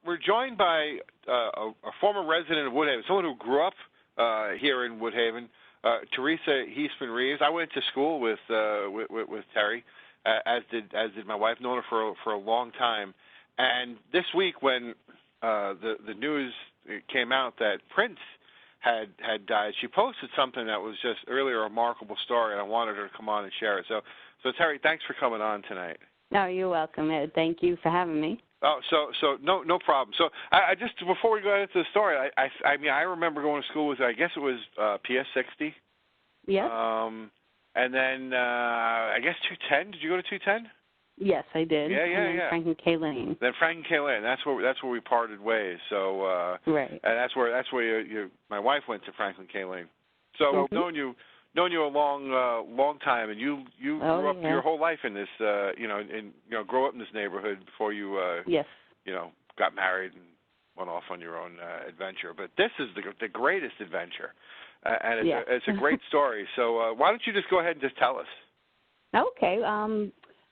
We're joined by a former resident of Woodhaven, someone who grew up here in Woodhaven, Teresa Heesemann Reeves. I went to school with Terry, as did my wife. Known her for a long time. And this week, when the news came out that Prince had died, she posted something that was just really a remarkable story, and I wanted her to come on and share it. So Terry, thanks for coming on tonight. No, you're welcome, Ed. Thank you for having me. Oh, so no problem. So I just, before we go into the story, I mean, I remember going to school with, I guess it was PS 60. Yeah. And then I guess 210. Did you go to 210? Yes, I did. Yeah. Frank and Kay Lane. Then Frank and Kay Lane. That's where we parted ways. So right. And that's where my wife went to Franklin Kay Lane. So I've known you a long time, and you grew up your whole life in this, grow up in this neighborhood before you, yes, got married and went off on your own adventure. But this is the greatest adventure, and it's a great story. So why don't you just go ahead and just tell us? Okay.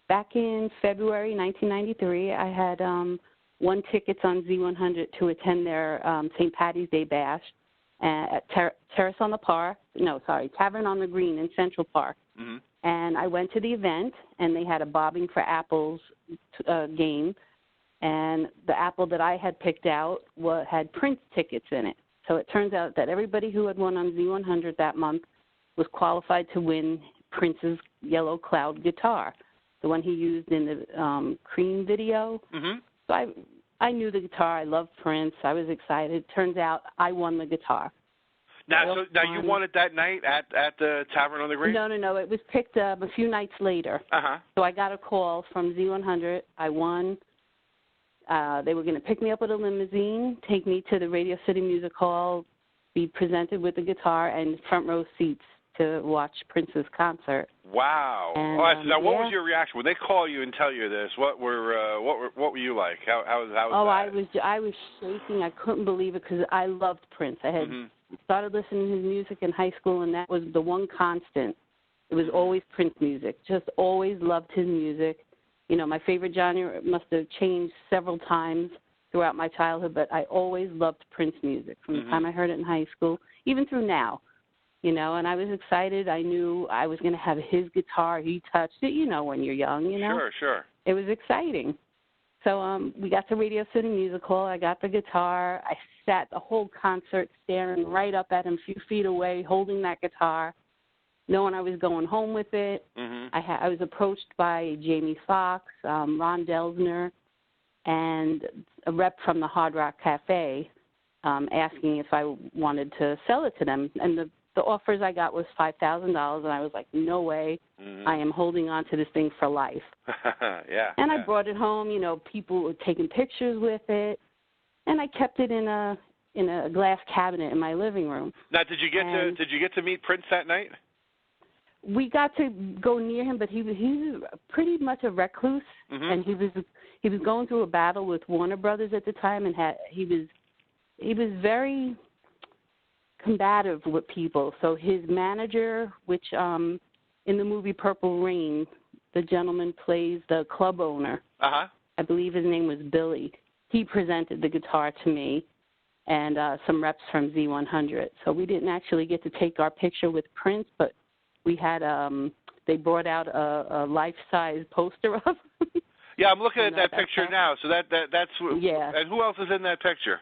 Back in February 1993, I had won tickets on Z100 to attend their St. Patty's Day Bash at Tavern on the Green in Central Park. Mm-hmm. And I went to the event, and they had a Bobbing for Apples game, and the apple that I had picked out had Prince tickets in it. So it turns out that everybody who had won on Z100 that month was qualified to win Prince's Yellow Cloud guitar, the one he used in the Cream video. Mm-hmm. So I knew the guitar. I loved Prince. I was excited. Turns out I won the guitar. Now you won it that night at the Tavern on the Green? No. It was picked up a few nights later. Uh-huh. So I got a call from Z100. I won. They were going to pick me up with a limousine, take me to the Radio City Music Hall, be presented with the guitar, and front row seats to watch Prince's concert. Wow! And, now, what was your reaction when they call you and tell you this? What were you like? How was that? I was shaking. I couldn't believe it because I loved Prince. I had started listening to his music in high school, and that was the one constant. It was always Prince music. Just always loved his music. My favorite genre must have changed several times throughout my childhood, but I always loved Prince music from the time I heard it in high school, even through now. And I was excited. I knew I was going to have his guitar. He touched it, when you're young, Sure. It was exciting. So we got to Radio City Music Hall. I got the guitar. I sat the whole concert staring right up at him a few feet away, holding that guitar, knowing I was going home with it. Mm-hmm. I was approached by Jamie Foxx, Ron Delsner, and a rep from the Hard Rock Cafe asking if I wanted to sell it to them. And the offers I got was $5,000, and I was like, no way. Mm-hmm. I am holding on to this thing for life. And I brought it home. People were taking pictures with it, and I kept it in a glass cabinet in my living room. Now, did you get to meet Prince that night? We got to go near him, but he was pretty much a recluse, and he was going through a battle with Warner Brothers at the time, and he was very combative with people. So his manager, which in the movie Purple Rain, the gentleman plays the club owner. Uh-huh. I believe his name was Billy. He presented the guitar to me and some reps from Z100. So we didn't actually get to take our picture with Prince, but we had they brought out a life-size poster of him. Yeah, I'm looking at that picture now. So that's And who else is in that picture?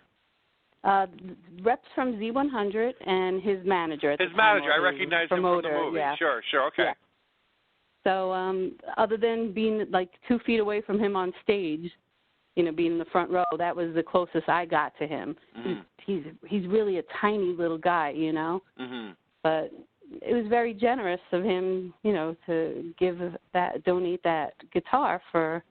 Reps from Z100 and his manager. His manager, I recognize him from the movie. Yeah. Sure, okay. Yeah. So other than being like 2 feet away from him on stage, being in the front row, that was the closest I got to him. Mm-hmm. He's really a tiny little guy, Mm-hmm. But it was very generous of him, to donate that guitar for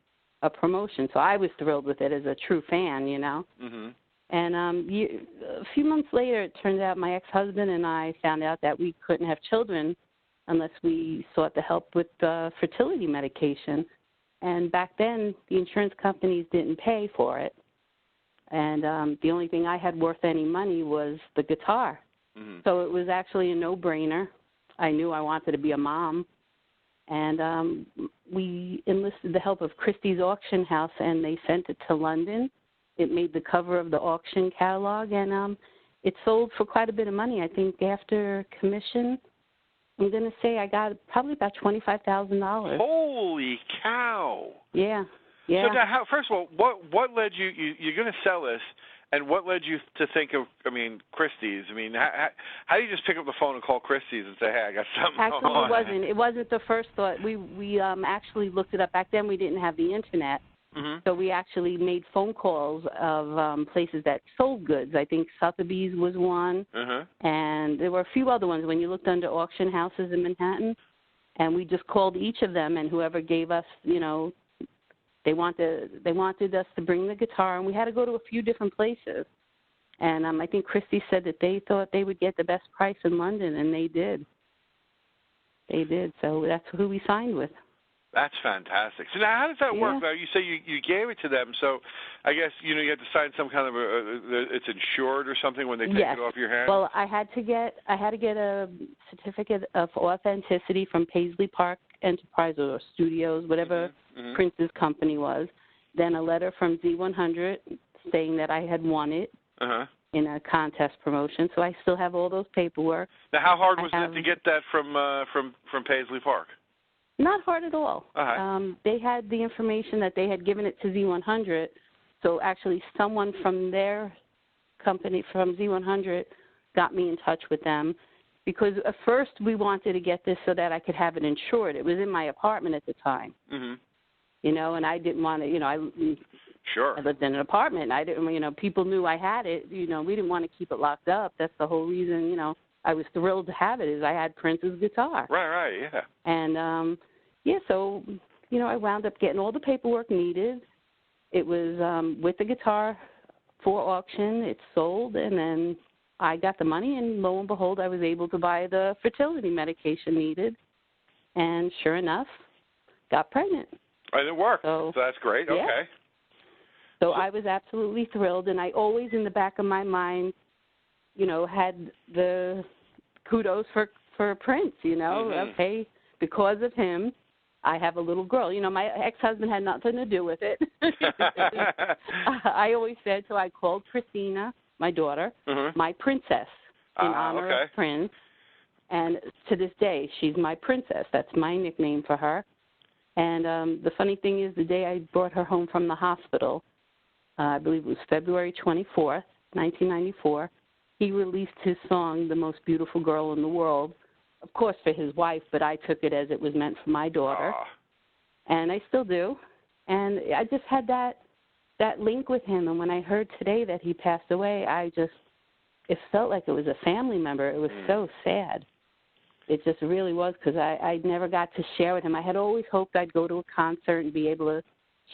a promotion. So I was thrilled with it as a true fan, Mm-hmm. And a few months later, it turned out my ex-husband and I found out that we couldn't have children unless we sought the help with fertility medication. And back then, the insurance companies didn't pay for it. And the only thing I had worth any money was the guitar. Mm-hmm. So it was actually a no-brainer. I knew I wanted to be a mom. And we enlisted the help of Christie's Auction House, and they sent it to London. it made the cover of the auction catalog, and it sold for quite a bit of money. I think after commission, I'm going to say I got probably about $25,000. Holy cow! Yeah. So now, first of all, what led you? You're going to sell this, and what led you to think of? I mean, Christie's. I mean, how do you just pick up the phone and call Christie's and say, "Hey, I got something"? Actually, it wasn't the first thought. We actually looked it up. Back then, we didn't have the internet, so we actually made phone calls of places that sold goods. I think Sotheby's was one, and there were a few other ones when you looked under auction houses in Manhattan. And we just called each of them, and whoever gave us, they wanted us to bring the guitar, and we had to go to a few different places. And I think Christie said that they thought they would get the best price in London, and they did. They did. So that's who we signed with. That's fantastic. So now, how does that work? Now, you say you gave it to them, so I guess you have to sign some kind of it's insured or something when they take it off your hands. Well, I had to get a certificate of authenticity from Paisley Park Enterprises or Studios, whatever Prince's company was. Then a letter from Z100 saying that I had won it in a contest promotion. So I still have all those paperwork. Now, how hard was it to get that from Paisley Park? Not hard at all. They had the information that they had given it to Z100. So actually someone from their company, from Z100, got me in touch with them. Because at first we wanted to get this so that I could have it insured. It was in my apartment at the time. And I didn't want to, I lived in an apartment. I didn't, people knew I had it. We didn't want to keep it locked up. That's the whole reason, I was thrilled to have it, is I had Prince's guitar. Right, yeah. And, so, I wound up getting all the paperwork needed. It was with the guitar for auction. It sold, and then I got the money, and lo and behold, I was able to buy the fertility medication needed. And sure enough, got pregnant. And it worked. So that's great. Yeah. Okay. So I was absolutely thrilled, and I always, in the back of my mind, had the kudos for Prince, Okay, because of him, I have a little girl. My ex-husband had nothing to do with it. I always said, so I called Christina, my daughter, my princess, in honor of Prince. And to this day, she's my princess. That's my nickname for her. And the funny thing is, the day I brought her home from the hospital, I believe it was February 24th, 1994, he released his song, The Most Beautiful Girl in the World, of course for his wife, but I took it as it was meant for my daughter. And I still do. And I just had that link with him. And when I heard today that he passed away, it felt like it was a family member. It was so sad. It just really was, because I never got to share with him. I had always hoped I'd go to a concert and be able to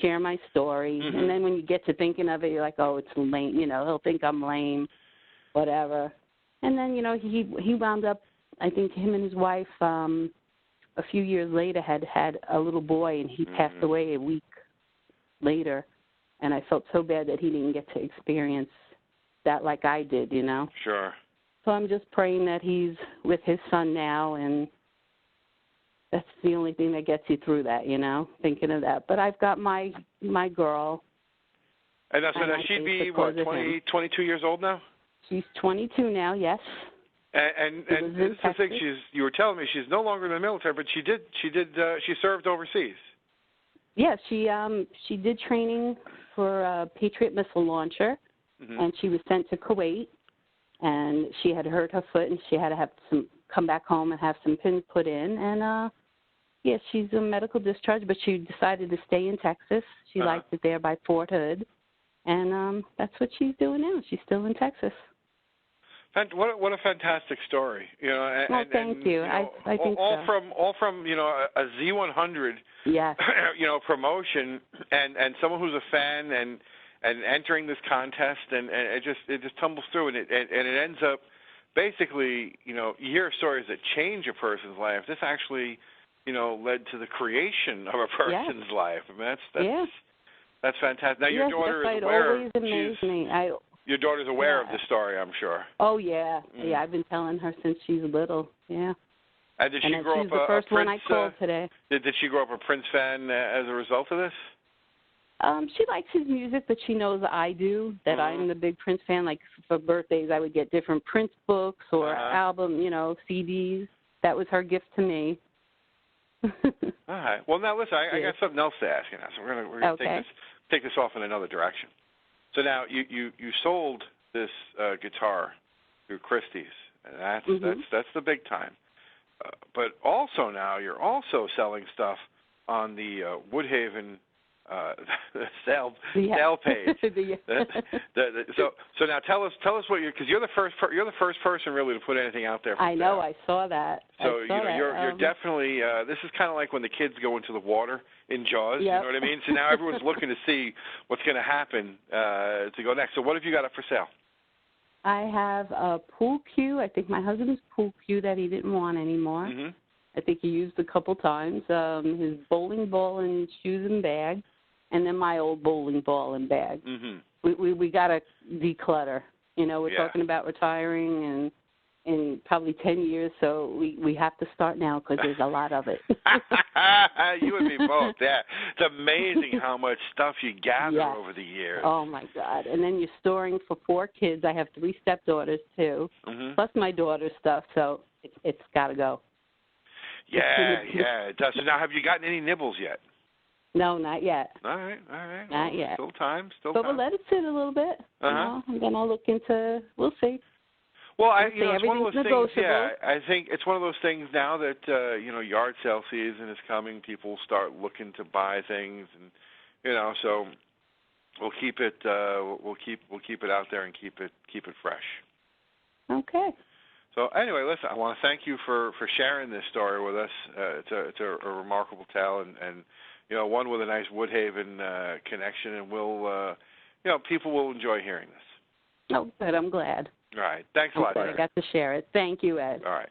share my story. And then when you get to thinking of it, you're like, oh, it's lame. He'll think I'm lame, whatever. And then, he wound up, I think him and his wife, a few years later had a little boy, and he passed away a week later. And I felt so bad that he didn't get to experience that like I did, Sure. So I'm just praying that he's with his son now, and that's the only thing that gets you through that, thinking of that. But I've got my girl. And so now she'd be, 22 years old now? She's 22 now, yes. And this is the thing, you were telling me she's no longer in the military, but she served overseas. Yeah, she did training for a Patriot missile launcher, and she was sent to Kuwait, and she had hurt her foot, and she had to come back home and have some pins put in, and she's a medical discharge, but she decided to stay in Texas. She liked it there by Fort Hood, and that's what she's doing now. She's still in Texas. What a fantastic story, thank you. I think all from a Z100 promotion and someone who's a fan and entering this contest, and it just tumbles through, and it ends up basically, you hear stories that change a person's life. This actually led to the creation of a person's life. I mean, that's fantastic. Now your daughter is aware. Your daughter's aware of the story, I'm sure. Oh, yeah. Yeah, I've been telling her since she's little, yeah. And did she grow up the first one I called today. Did she grow up a Prince fan as a result of this? She likes his music, but she knows I do, that I'm the big Prince fan. Like for birthdays, I would get different Prince books or album, CDs. That was her gift to me. All right. Well, now listen, I got something else to ask you now, so we're gonna take this off in another direction. So now you sold this guitar through Christie's, and that's the big time. But also now you're also selling stuff on the Woodhaven sale page. So now tell us what because you're the first person really to put anything out there. I know, I saw that. So you're definitely this is kind of like when the kids go into the water in Jaws. You know what I mean? So now everyone's looking to see what's going to happen to go next. So what have you got up for sale? I have a pool cue. I think my husband's pool cue that he didn't want anymore. I think he used a couple times. His bowling ball and shoes and bag, and then my old bowling ball and bag. We got to declutter. We're talking about retiring in probably 10 years, so we have to start now because there's a lot of it. You and me both, yeah. It's amazing how much stuff you gather over the years. Oh, my God. And then you're storing for 4 kids. I have 3 stepdaughters, too, plus my daughter's stuff, so it's got to go. Yeah, it does. So now, have you gotten any nibbles yet? No, not yet. All right. Not yet. Still time. But we'll let it sit a little bit, and then I'll look into, we'll see. Well, it's one of those things. Yeah, I think it's one of those things now that yard sale season is coming. People start looking to buy things, and so we'll keep it. We'll keep it out there and keep it fresh. Okay. So anyway, listen, I want to thank you for sharing this story with us. It's a remarkable tale, and one with a nice Woodhaven connection, and we'll people will enjoy hearing this. Oh, good. I'm glad. All right. Thanks a lot, I got to share it. Thank you, Ed. All right.